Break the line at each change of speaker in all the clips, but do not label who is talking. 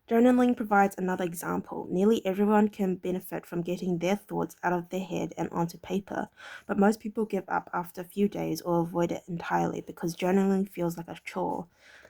Journaling provides another example. Nearly everyone can benefit from getting their thoughts out of their head and onto paper, but most people give up after a few days or avoid it entirely because journaling feels like a chore.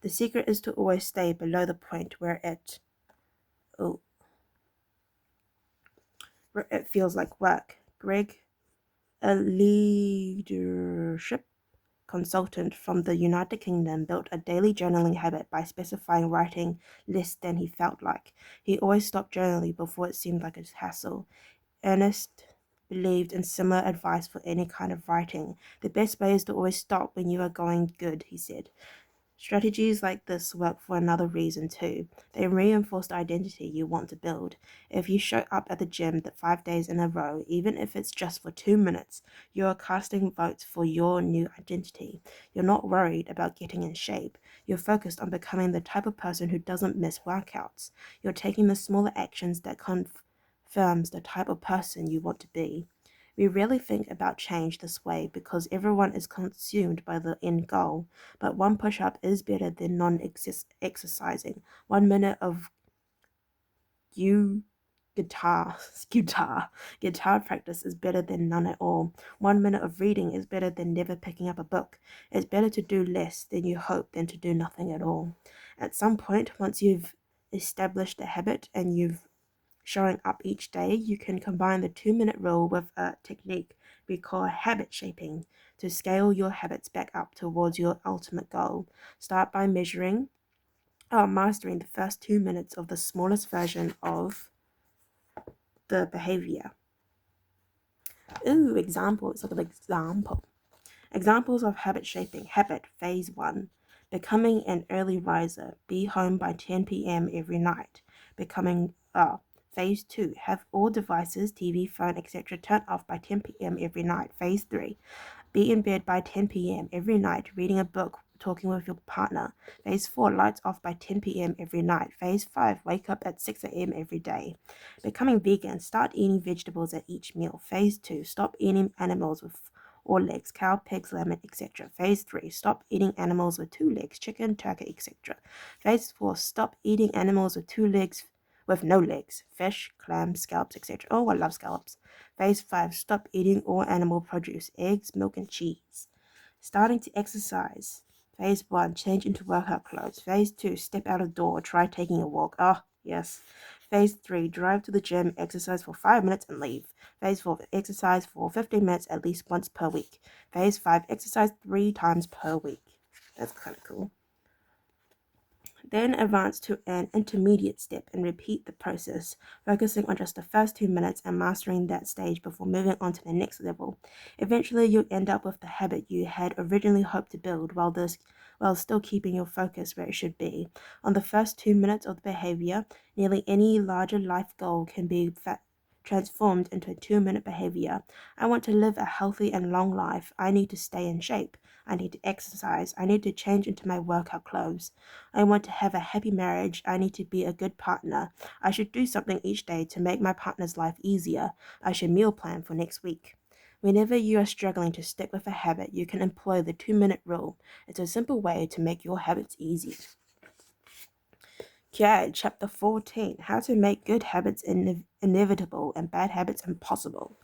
The secret is to always stay below the point oh, where it feels like work. Greg, a leadership consultant from the United Kingdom, built a daily journaling habit by specifying writing less than he felt like. He always stopped journaling before it seemed like a hassle. Ernest believed in similar advice for any kind of writing. The best way is to always stop when you are going good, he said. Strategies like this work for another reason too. They reinforce the identity you want to build. If you show up at the gym 5 days in a row, even if it's just for 2 minutes, you are casting votes for your new identity. You're not worried about getting in shape. You're focused on becoming the type of person who doesn't miss workouts. You're taking the smaller actions that confirms the type of person you want to be. We rarely think about change this way because everyone is consumed by the end goal, but one push up is better than non exercising. 1 minute of you guitar guitar practice is better than none at all. 1 minute of reading is better than never picking up a book. It's better to do less than you hope than to do nothing at all. At some point, once you've established a habit and you've showing up each day, you can combine the 2 minute rule with a technique we call habit shaping to scale your habits back up towards your ultimate goal. Start by mastering the first 2 minutes of the smallest version of the behavior. Examples of Examples of habit shaping. Habit phase 1. Becoming an early riser. Be home by 10 p.m. every night. Phase 2. Have all devices, TV, phone, etc. turned off by 10 p.m. every night. Phase 3. Be in bed by 10 p.m. every night, reading a book, talking with your partner. Phase 4. Lights off by 10 p.m. every night. Phase 5. Wake up at 6 a.m. every day. Becoming vegan. Start eating vegetables at each meal. Phase 2. Stop eating animals with or legs, cow, pigs, lemon, etc. Phase 3. Stop eating animals with 2 legs, chicken, turkey, etc. Phase 4. Stop eating animals with no legs, fish, clams, scallops, etc. Oh, I love scallops. Phase 5. Stop eating all animal produce, eggs, milk, and cheese. Starting to exercise. Phase 1. Change into workout clothes. Phase 2. Step out of the door. Try taking a walk. Oh, yes. Phase 3. Drive to the gym, exercise for 5 minutes, and leave. Phase 4. Exercise for 15 minutes at least once per week. Phase 5. Exercise 3 times per week. That's kind of cool. Then advance to an intermediate step and repeat the process, focusing on just the first 2 minutes and mastering that stage before moving on to the next level. Eventually, you'll end up with the habit you had originally hoped to build while still keeping your focus where it should be. On the first 2 minutes of the behavior, nearly any larger life goal can be transformed into a 2 minute behavior. I want to live a healthy and long life. I need to stay in shape. I need to exercise. I need to change into my workout clothes. I want to have a happy marriage. I need to be a good partner. I should do something each day to make my partner's life easier. I should meal plan for next week. Whenever you are struggling to stick with a habit, you can employ the 2 minute rule. It's a simple way to make your habits easy. Okay, chapter 14. How to make good habits inevitable and bad habits impossible.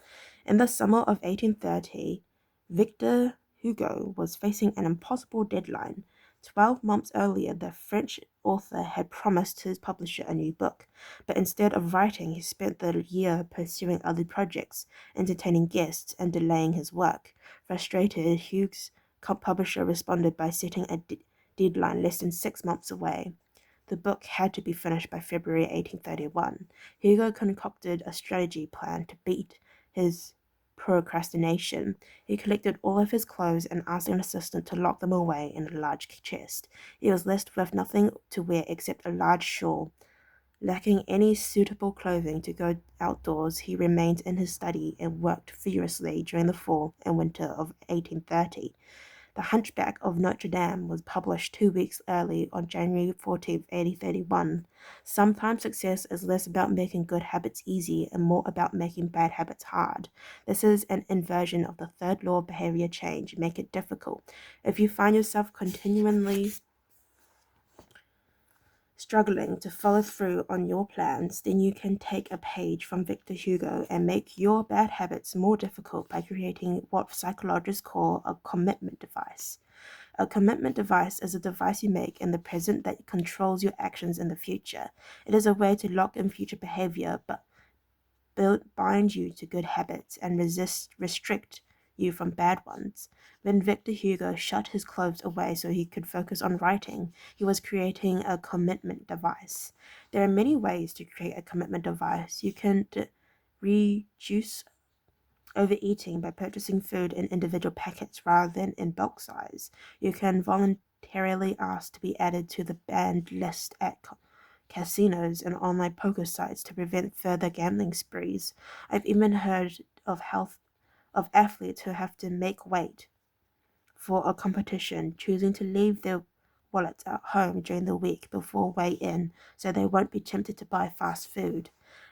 In the summer of 1830, Victor Hugo was facing an impossible deadline. 12 months earlier, the French author had promised his publisher a new book, but instead of writing, he spent the year pursuing other projects, entertaining guests, and delaying his work. Frustrated, Hugues' publisher responded by setting a deadline less than 6 months away. The book had to be finished by February 1831. Hugo concocted a strategy plan to beat his procrastination. He collected all of his clothes and asked an assistant to lock them away in a large chest. He was left with nothing to wear except a large shawl. Lacking any suitable clothing to go outdoors, he remained in his study and worked furiously during the fall and winter of 1830. The Hunchback of Notre Dame was published 2 weeks early on January 14, 1831. Sometimes success is less about making good habits easy and more about making bad habits hard. This is an inversion of the third law of behavior change. Make it difficult. If you find yourself continually struggling to follow through on your plans, then you can take a page from Victor Hugo and make your bad habits more difficult by creating what psychologists call a commitment device. A commitment device is a device you make in the present that controls your actions in the future. It is a way to lock in future behavior but bind you to good habits and restrict you from bad ones. When Victor Hugo shut his clothes away so he could focus on writing, he was creating a commitment device. There are many ways to create a commitment device. You can reduce overeating by purchasing food in individual packets rather than in bulk size. You can voluntarily ask to be added to the banned list at casinos and online poker sites to prevent further gambling sprees. I've even heard of athletes who have to make weight for a competition, choosing to leave their wallets at home during the week before weigh-in so they won't be tempted to buy fast food.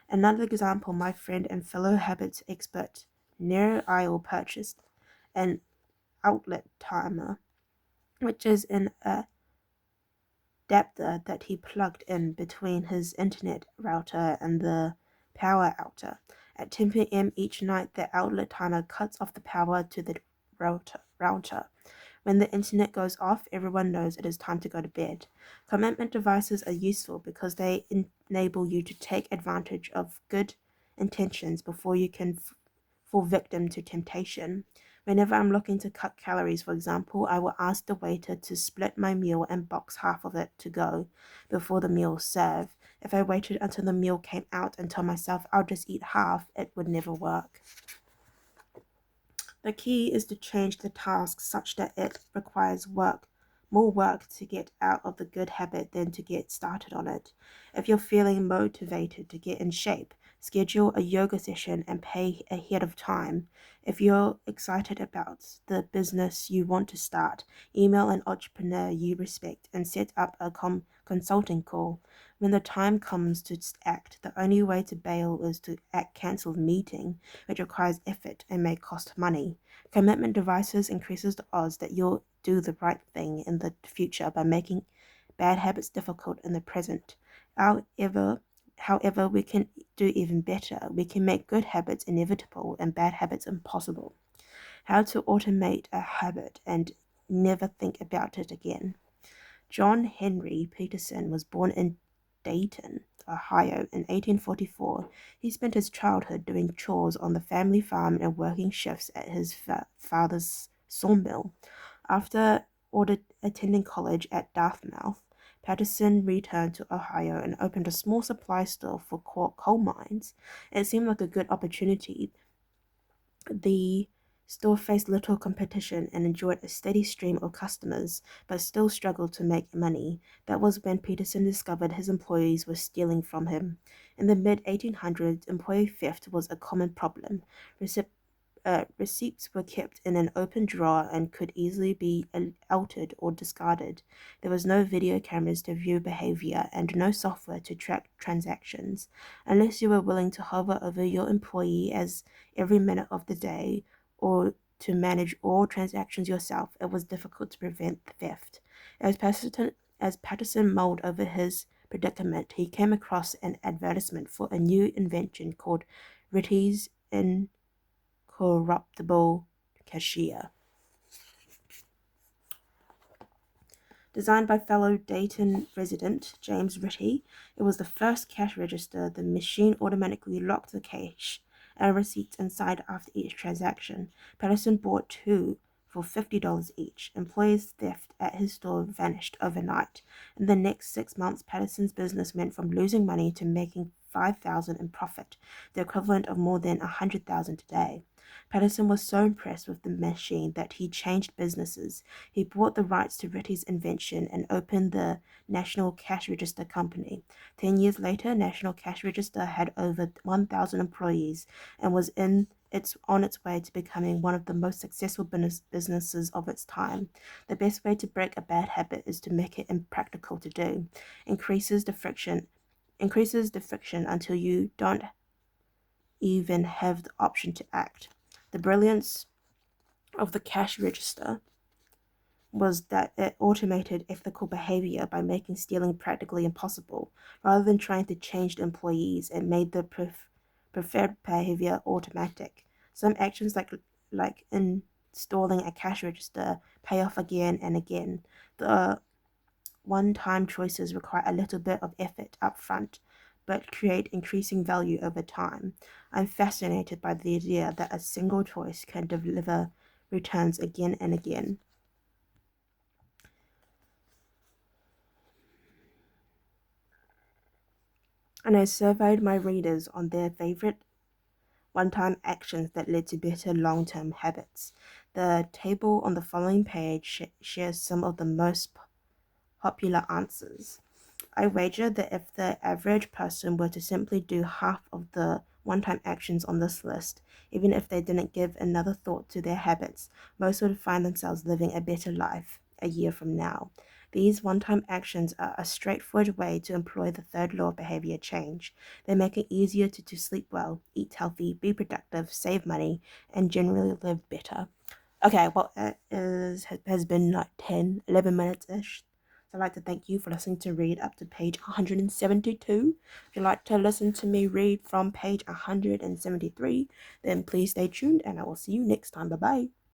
Another example, my friend and fellow habits expert Nero Isle purchased an outlet timer, which is an adapter that he plugged in between his internet router and the power outer. At 10 p.m. each night, the outlet timer cuts off the power to the router. When the internet goes off, everyone knows it is time to go to bed. Commitment devices are useful because they enable you to take advantage of good intentions before you can fall victim to temptation. Whenever I'm looking to cut calories, for example, I will ask the waiter to split my meal and box half of it to go before the meal is served. If I waited until the meal came out and told myself I'll just eat half, it would never work. The key is to change the task such that it requires more work to get out of the good habit than to get started on it. If you're feeling motivated to get in shape, schedule a yoga session and pay ahead of time. If you're excited about the business you want to start, email an entrepreneur you respect and set up a consulting call. When the time comes to act, the only way to bail is to cancel the meeting, which requires effort and may cost money. Commitment devices increases the odds that you'll do the right thing in the future by making bad habits difficult in the present. However, we can do even better. We can make good habits inevitable and bad habits impossible. How to automate a habit and never think about it again. John Henry Peterson was born in Dayton, Ohio in 1844. He spent his childhood doing chores on the family farm and working shifts at his father's sawmill. After attending college at Dartmouth, Patterson returned to Ohio and opened a small supply store for coal mines. It seemed like a good opportunity. The store faced little competition and enjoyed a steady stream of customers, but still struggled to make money. That was when Peterson discovered his employees were stealing from him. In the mid-1800s, employee theft was a common problem. Receipts were kept in an open drawer and could easily be altered or discarded. There was no video cameras to view behavior and no software to track transactions. Unless you were willing to hover over your employee as every minute of the day or to manage all transactions yourself, it was difficult to prevent theft. As Patterson mulled over his predicament, he came across an advertisement for a new invention called Ritty's Incorruptible Cashier. Designed by fellow Dayton resident James Ritty, it was the first cash register. The machine automatically locked the cash and receipts inside after each transaction. Patterson bought two for $50 each. Employees' theft at his store vanished overnight. In the next 6 months, Patterson's business went from losing money to making $5,000 in profit, the equivalent of more than $100,000 today. Patterson was so impressed with the machine that he changed businesses. He bought the rights to Ritty's invention and opened the National Cash Register Company. 10 years later, National Cash Register had over 1,000 employees and was on its way to becoming one of the most successful businesses of its time. The best way to break a bad habit is to make it impractical to do. Increases the friction until you don't even have the option to act. The brilliance of the cash register was that it automated ethical behavior by making stealing practically impossible. Rather than trying to change the employees, it made the preferred behavior automatic. Some actions like installing a cash register pay off again and again. The one-time choices require a little bit of effort up front, but create increasing value over time. I'm fascinated by the idea that a single choice can deliver returns again and again. And I surveyed my readers on their favorite one-time actions that led to better long-term habits. The table on the following page shares some of the most popular answers. I wager that if the average person were to simply do half of the one-time actions on this list, even if they didn't give another thought to their habits, most would find themselves living a better life a year from now. These one-time actions are a straightforward way to employ the third law of behavior change. They make it easier to sleep well, eat healthy, be productive, save money, and generally live better. Okay, well, has been like 10, 11 minutes-ish. So I'd like to thank you for listening to read up to page 172. If you'd like to listen to me read from page 173, then please stay tuned and I will see you next time. Bye-bye.